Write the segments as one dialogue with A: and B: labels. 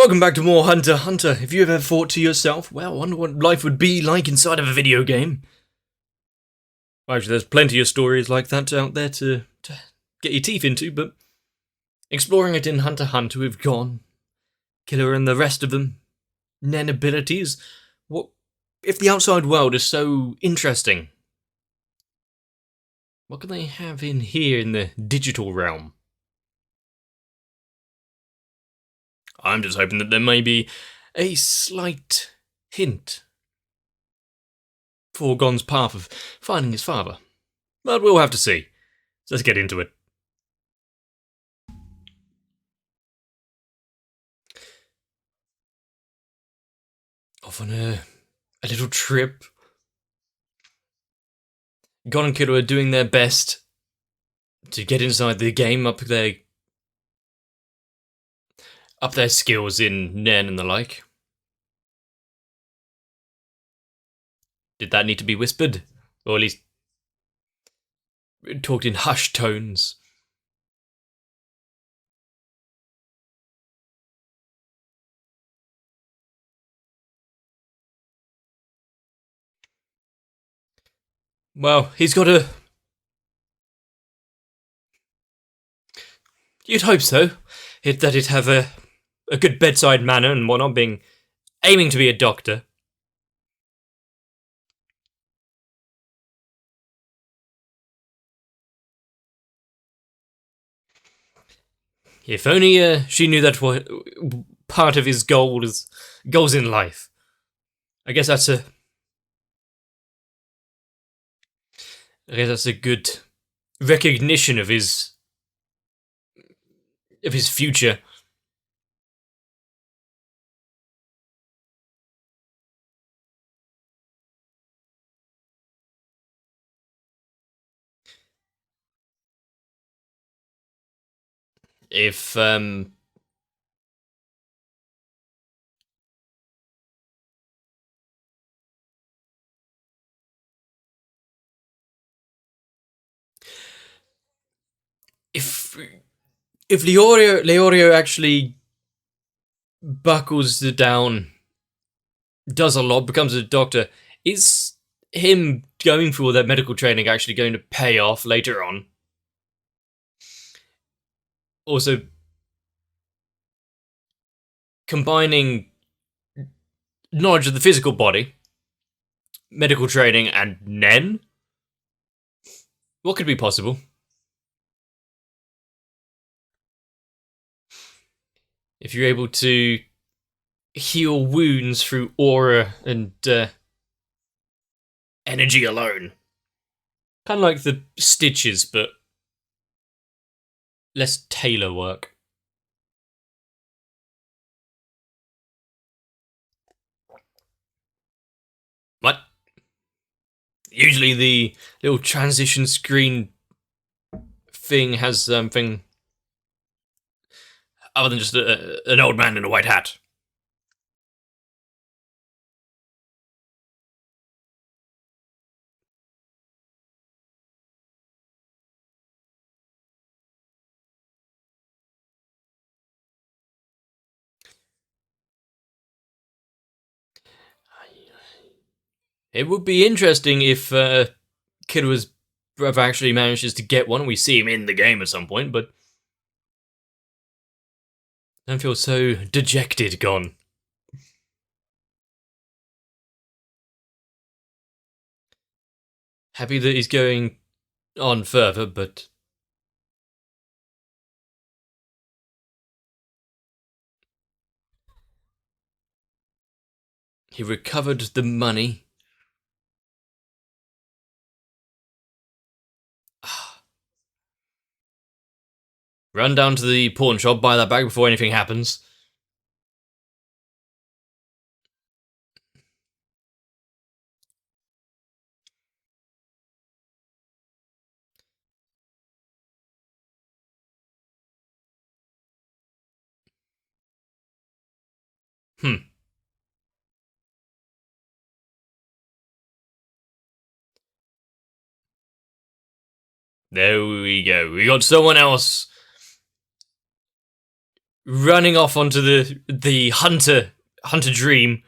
A: Welcome back to more Hunter x Hunter. If you ever thought to yourself, well, I wonder what life would be like inside of a video game. Well, actually, there's plenty of stories like that out there to get your teeth into, but exploring it in Hunter x Hunter, we've gone. Killer and the rest of them. Nen abilities. What if the outside world is so interesting? What can they have in here in the digital realm? I'm just hoping that there may be a slight hint for Gon's path of finding his father. But we'll have to see. So let's get into it. Off on a little trip. Gon and Killer are doing their best to get inside the game, up their skills in Nen and the like. Did that need to be whispered? Or at least talked in hushed tones? Well, he's got a... You'd hope so. That it'd have a good bedside manner and whatnot, aiming to be a doctor. If only she knew that what part of his goals in life. I guess that's a good recognition of his future. If Leorio actually buckles down, does a lot, becomes a doctor, is him going through all that medical training actually going to pay off later on? Also, combining knowledge of the physical body, medical training, and Nen? What could be possible? If you're able to heal wounds through aura and energy alone. Kind of like the stitches, but less tailor work. What? Usually the little transition screen thing has something other than just an old man in a white hat. It would be interesting if Kid brother actually manages to get one. We see him in the game at some point, but I don't feel so dejected, Gon. Happy that he's going on further, but he recovered the money. Run down to the pawn shop, buy that back before anything happens. There we go. We got someone else running off onto the hunter dream.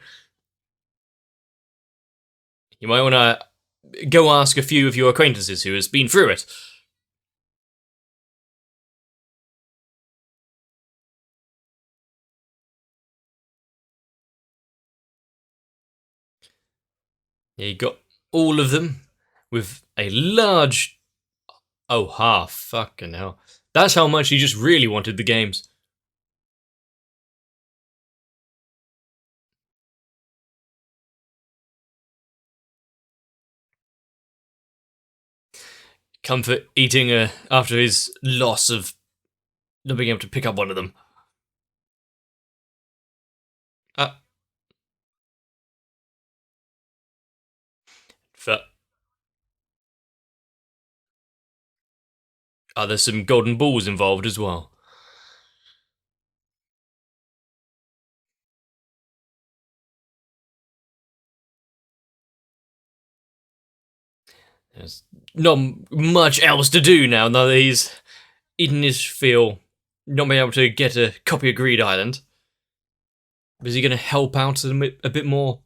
A: You might want to go ask a few of your acquaintances who has been through it. You got all of them with a large. Oh, half. Fucking hell. That's how much he just really wanted the games. Comfort eating after his loss of not being able to pick up one of them. Uh, for, there's some golden balls involved as well. There's not much else to do now that he's eaten his fill, not being able to get a copy of Greed Island. Is he going to help out a bit more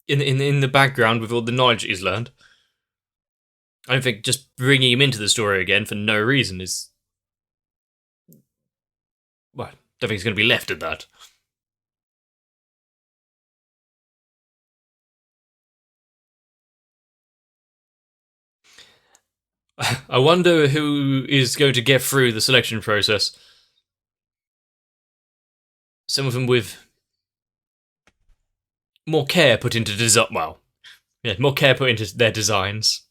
A: in the background with all the knowledge he's learned? I don't think just bringing him into the story again for no reason is. Well, I don't think he's going to be left at that. I wonder who is going to get through the selection process. Some of them with more care put into design. Well, yeah, more care put into their designs.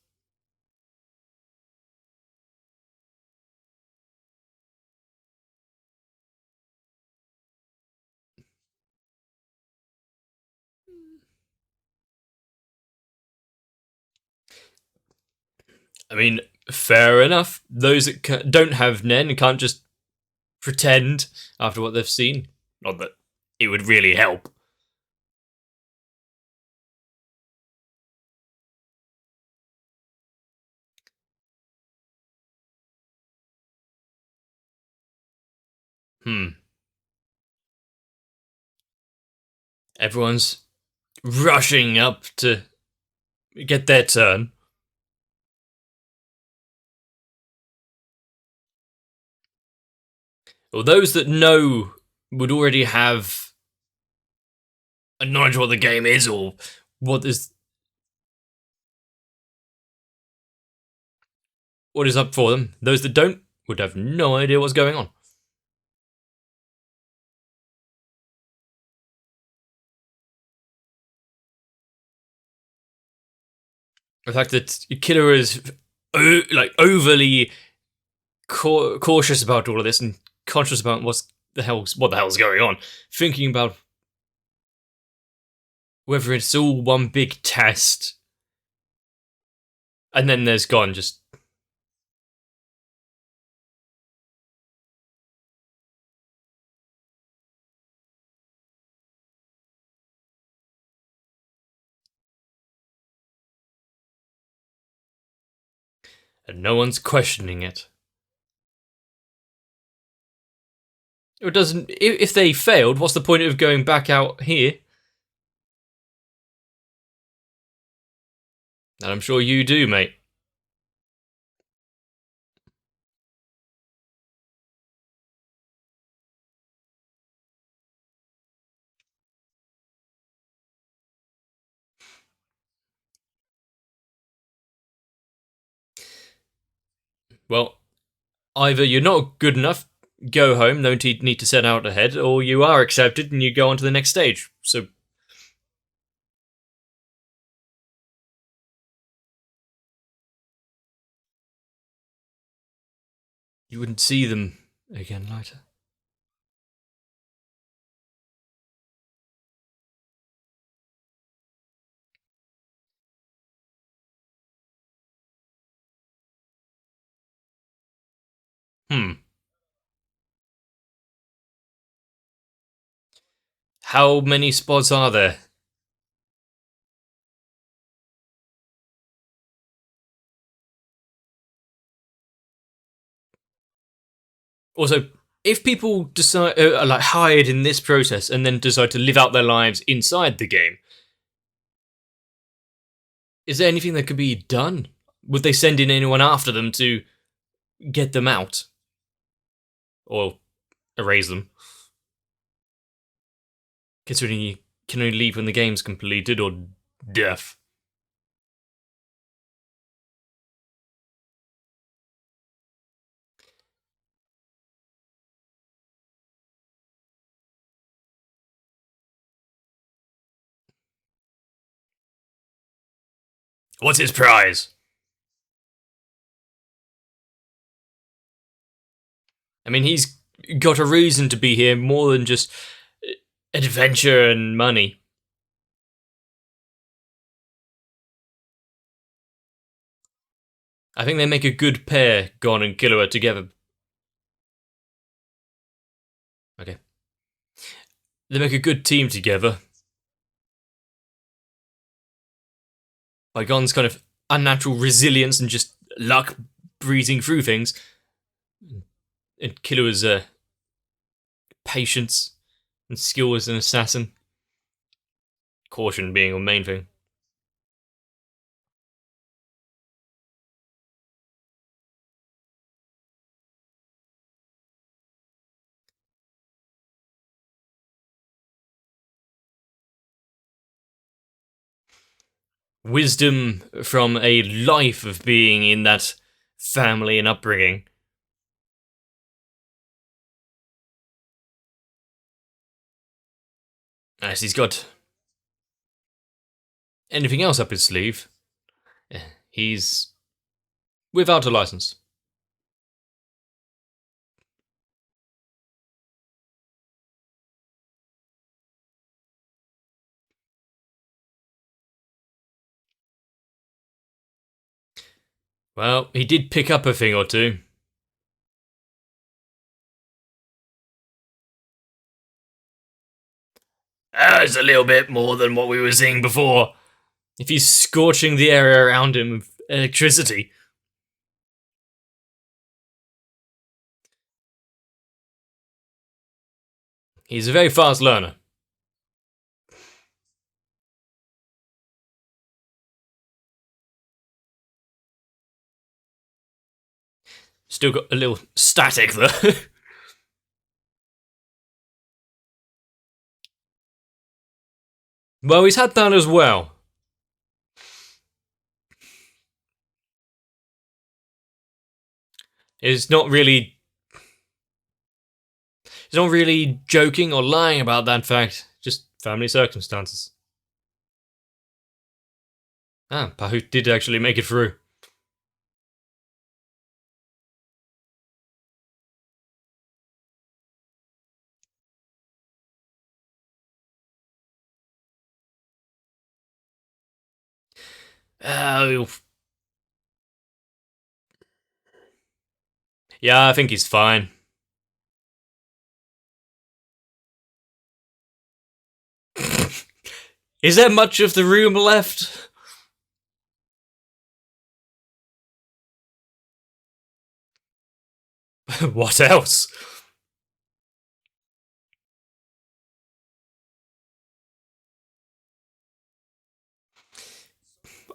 A: I mean, fair enough. Those that don't have Nen can't just pretend after what they've seen. Not that it would really help. Everyone's rushing up to get their turn. Well, those that know would already have a knowledge of what the game is or what is up for them. Those that don't would have no idea what's going on. The fact that Killer is overly cautious about all of this and conscious about what the hell's going on, thinking about whether it's all one big test, and then there's gone just. And no one's questioning it. It doesn't. If they failed, what's the point of going back out here? And I'm sure you do, mate. Well, either you're not good enough, go home, no need to set out ahead, or you are accepted and you go on to the next stage. So. You wouldn't see them again later. How many spots are there? Also, if people decide like hired in this process and then decide to live out their lives inside the game, is there anything that could be done? Would they send in anyone after them to get them out or erase them? Considering you can only leave when the game's completed or death. What's his prize? I mean, he's got a reason to be here more than just adventure and money. I think they make a good pair, Gon and Killua together. Okay. They make a good team together. By Gon's kind of unnatural resilience and just luck breezing through things, and Killua's patience and skill as an assassin. Caution being the main thing. Wisdom from a life of being in that family and upbringing. As he's got anything else up his sleeve, he's without a license. Well, he did pick up a thing or two. It's a little bit more than what we were seeing before. If he's scorching the area around him with electricity. He's a very fast learner. Still got a little static though. Well, he's had that as well. It's not really. He's not really joking or lying about that fact. Just family circumstances. Ah, Pahut did actually make it through. Uh, yeah, I think he's fine. Is there much of the room left? What else?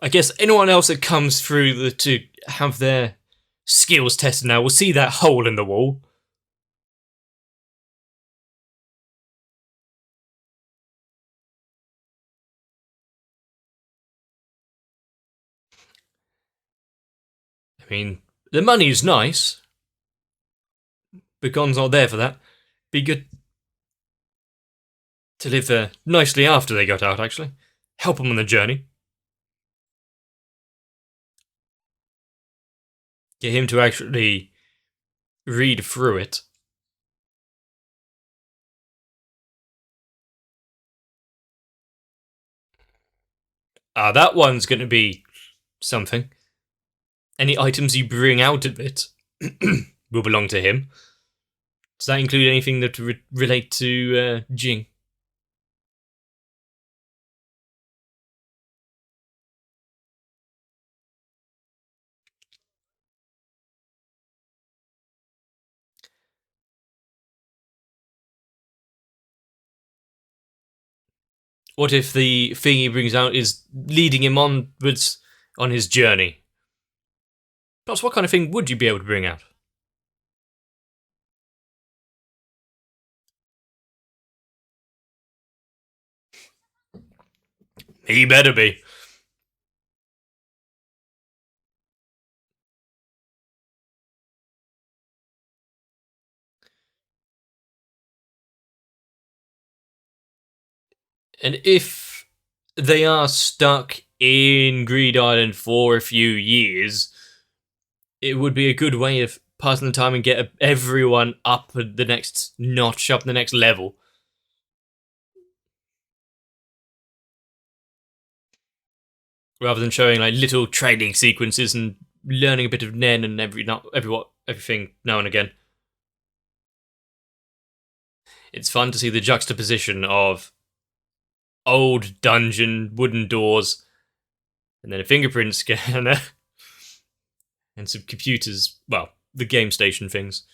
A: I guess anyone else that comes through to have their skills tested now will see that hole in the wall. I mean, the money's nice, but Gon's not there for that. Be good to live there nicely after they got out, actually. Help them on the journey. Get him to actually read through it. That one's going to be something. Any items you bring out of it will belong to him. Does that include anything that relate to Jing? What if the thing he brings out is leading him onwards on his journey? Plus, what kind of thing would you be able to bring out? He better be. And if they are stuck in Greed Island for a few years, it would be a good way of passing the time and get everyone up the next notch, up the next level. Rather than showing like little training sequences and learning a bit of Nen and everything now and again. It's fun to see the juxtaposition of old dungeon, wooden doors, and then a fingerprint scanner, and some computers, well, the game station things.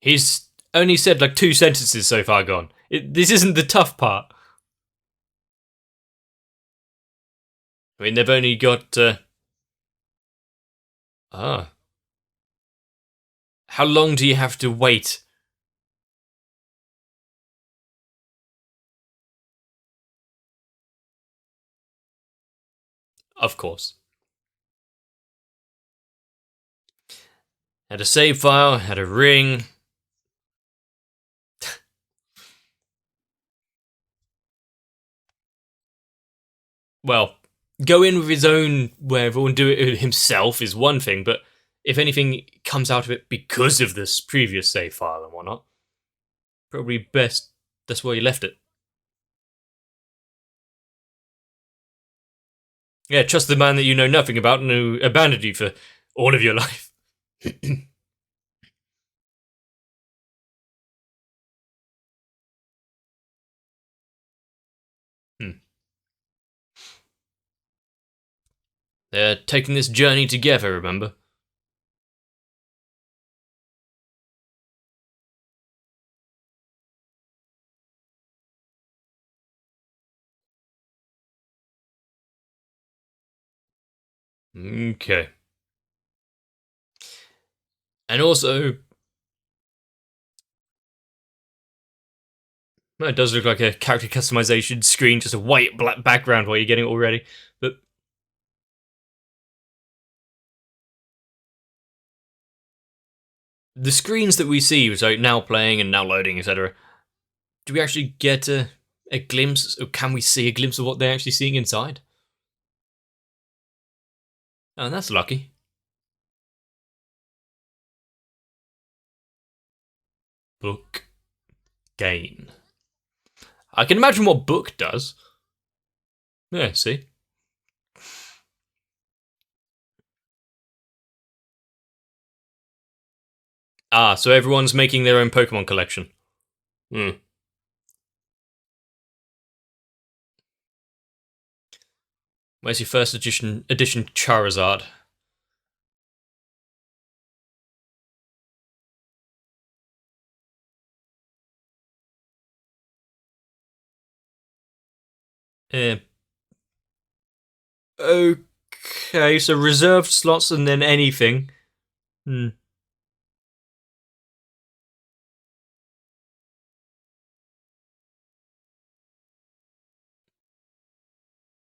A: He's only said like 2 sentences so far gone. This isn't the tough part. I mean, they've only got... How long do you have to wait? Of course. Had a save file, had a ring. Well, go in with his own way and do it himself is one thing, but if anything comes out of it because of this previous save file and whatnot, probably best that's where you left it. Yeah, trust the man that you know nothing about and who abandoned you for all of your life. They're taking this journey together, remember? Okay. And also, well, it does look like a character customization screen, just a white black background while you're getting it all ready. But the screens that we see, so now playing and now loading, etc., do we actually get a glimpse, or can we see a glimpse of what they're actually seeing inside? Oh, that's lucky. Book gain. I can imagine what book does. Yeah, see? Ah, so everyone's making their own Pokemon collection. Hmm. Where's your first edition Charizard? Eh. Okay, so reserved slots and then anything. Hmm.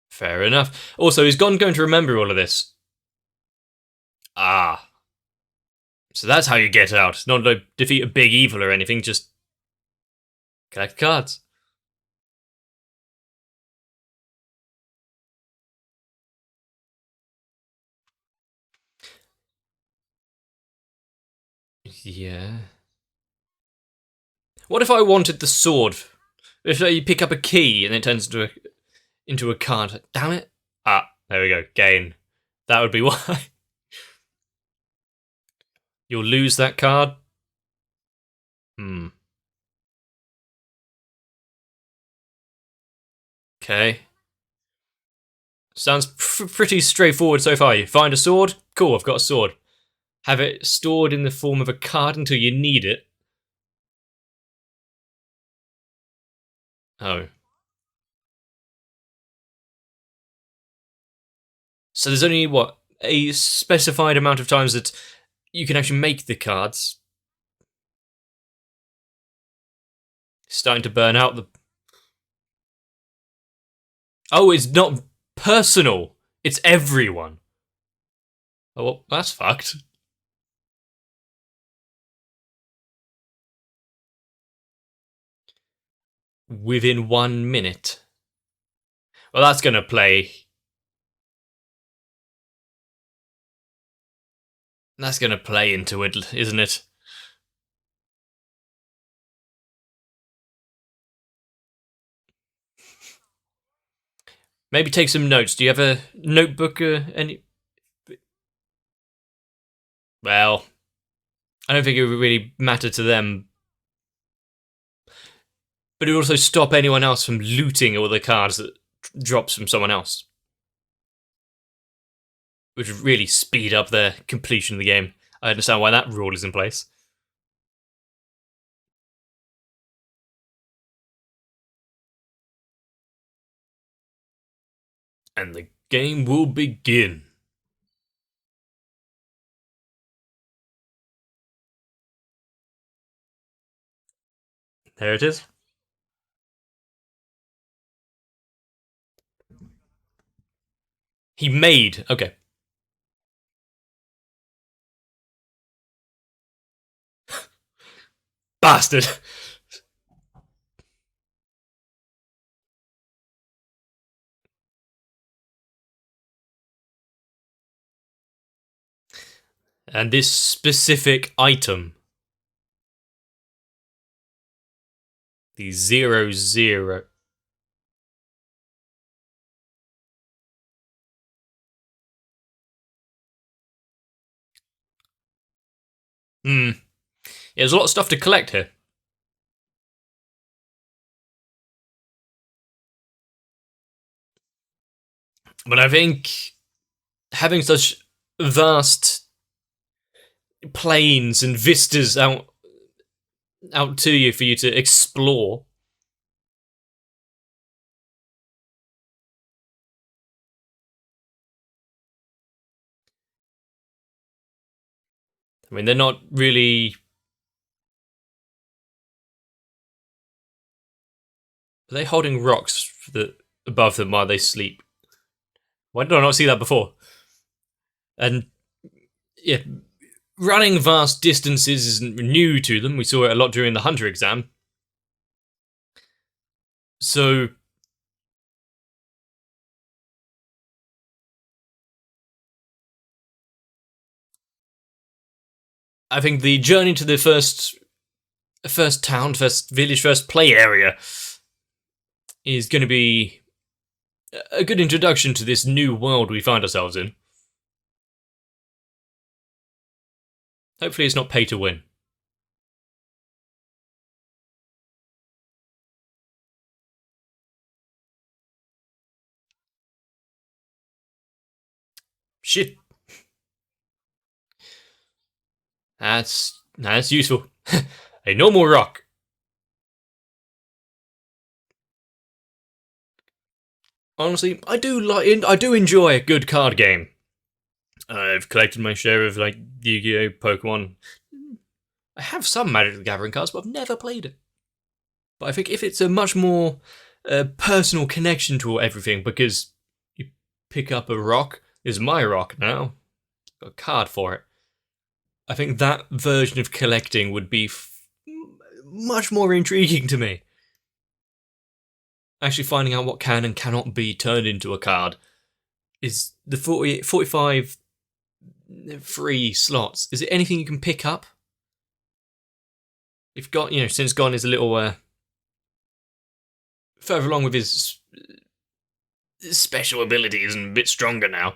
A: Fair enough. Also, is Gon going to remember all of this? Ah. So that's how you get out. Not like defeat a big evil or anything, just collect cards. Yeah. What if I wanted the sword? If you pick up a key and it turns into a card. Damn it. Ah, there we go. Gain. That would be why. You'll lose that card. Hmm. Okay. Sounds pretty straightforward so far. You find a sword? Cool, I've got a sword. Have it stored in the form of a card until you need it. Oh. So there's only, what, a specified amount of times that you can actually make the cards. Starting to burn out the... Oh, it's not personal. It's everyone. Oh, well, that's fucked. Within 1 minute. Well, that's gonna play... That's gonna play into it, isn't it? Maybe take some notes. Do you have a notebook or any... Well, I don't think it would really matter to them. But it would also stop anyone else from looting all the cards that drops from someone else. Which would really speed up the completion of the game. I understand why that rule is in place. And the game will begin. There it is. He made... Okay. Bastard! And this specific item... The 00... Hmm. Yeah, there's a lot of stuff to collect here. But I think having such vast plains and vistas out to you for you to explore. I mean, they're not really... Are they holding rocks above them while they sleep? Why did I not see that before? And yeah, running vast distances isn't new to them. We saw it a lot during the Hunter exam. So I think the journey to the first town, first village, first play area is going to be a good introduction to this new world we find ourselves in. Hopefully it's not pay to win. Shit. That's useful. A normal rock. Honestly, I do enjoy a good card game. I've collected my share of like Yu-Gi-Oh, Pokemon. I have some Magic the Gathering cards, but I've never played it. But I think if it's a much more personal connection to everything, because you pick up a rock, is my rock now, got a card for it. I think that version of collecting would be much more intriguing to me. Actually finding out what can and cannot be turned into a card is the 45 free slots. Is it anything you can pick up? You've got, since Gon is a little further along with his special abilities and a bit stronger now.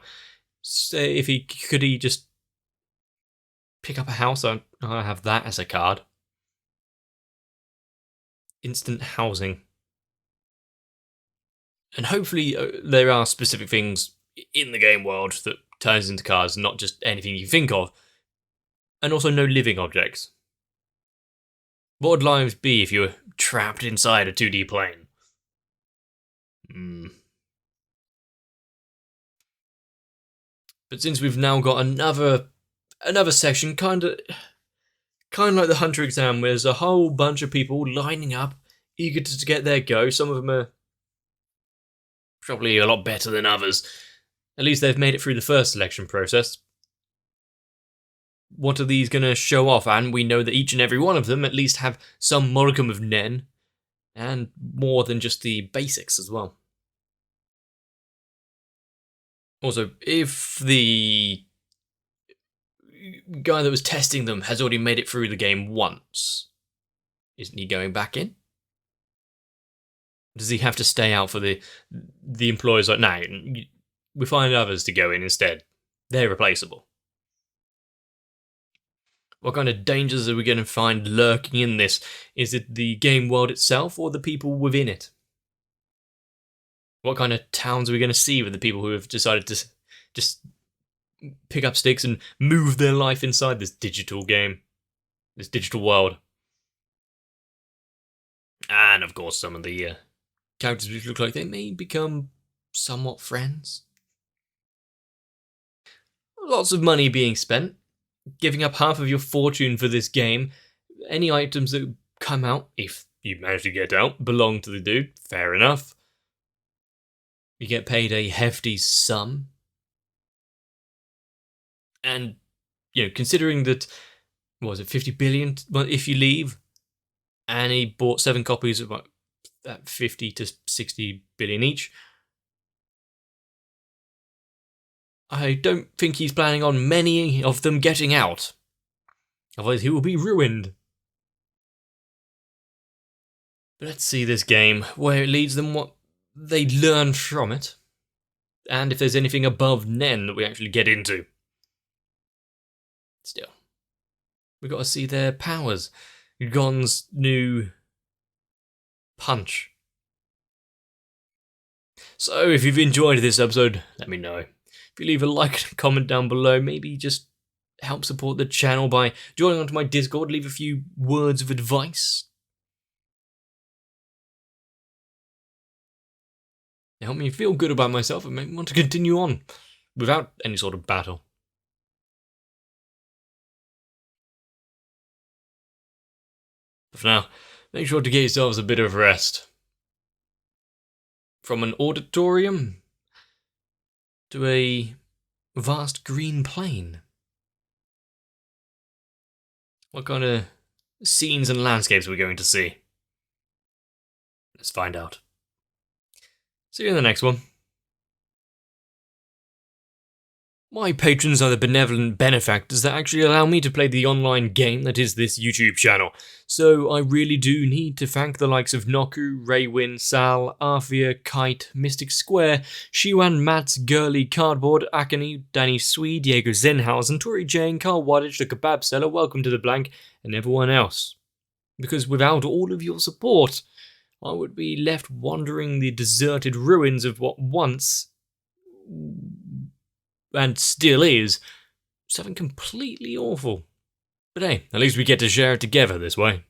A: So if he just pick up a house. I have that as a card. Instant housing. And hopefully there are specific things in the game world that turns into cars, not just anything you think of. And also no living objects. What would life be if you were trapped inside a 2D plane? But since we've now got another section, kind of like the Hunter exam, where there's a whole bunch of people lining up, eager to get their go. Some of them are probably a lot better than others. At least they've made it through the first selection process. What are these going to show off? And we know that each and every one of them at least have some modicum of Nen, and more than just the basics as well. Also, if the guy that was testing them has already made it through the game once, isn't he going back in? Does he have to stay out for the employers? Like, no, we find others to go in instead. They're replaceable. What kind of dangers are we going to find lurking in this? Is it the game world itself or the people within it? What kind of towns are we going to see with the people who have decided to just pick up sticks and move their life inside this digital game, this digital world? And of course, some of the characters which look like they may become somewhat friends. Lots of money being spent, giving up half of your fortune for this game. Any items that come out, if you manage to get out, belong to the dude. Fair enough. You get paid a hefty sum. And, considering that, what was it, 50 billion if you leave, and he bought 7 copies of 50 to 60 billion each, I don't think he's planning on many of them getting out. Otherwise he will be ruined. But let's see this game, where it leads them, what they learn from it, and if there's anything above Nen that we actually get into. Still, we've got to see their powers. Gon's new punch. So if you've enjoyed this episode, let me know. If you leave a like and a comment down below, maybe just help support the channel by joining onto my Discord, leave a few words of advice. Help me feel good about myself and make me want to continue on without any sort of battle. But for now, make sure to get yourselves a bit of rest. From an auditorium to a vast green plain. What kind of scenes and landscapes are we going to see? Let's find out. See you in the next one. My patrons are the benevolent benefactors that actually allow me to play the online game that is this YouTube channel, so I really do need to thank the likes of Noku, Raywin, Sal, Arthia, Kite, Mystic Square, Shiwan, Mats, Gurley, Cardboard, Akane, Danny Swede, Diego Zenhausen, Tori Jane, Carl Waddage, The Kebab Seller, Welcome to the Blank, and everyone else. Because without all of your support, I would be left wandering the deserted ruins of what once, and still is, something completely awful. But hey, at least we get to share it together this way.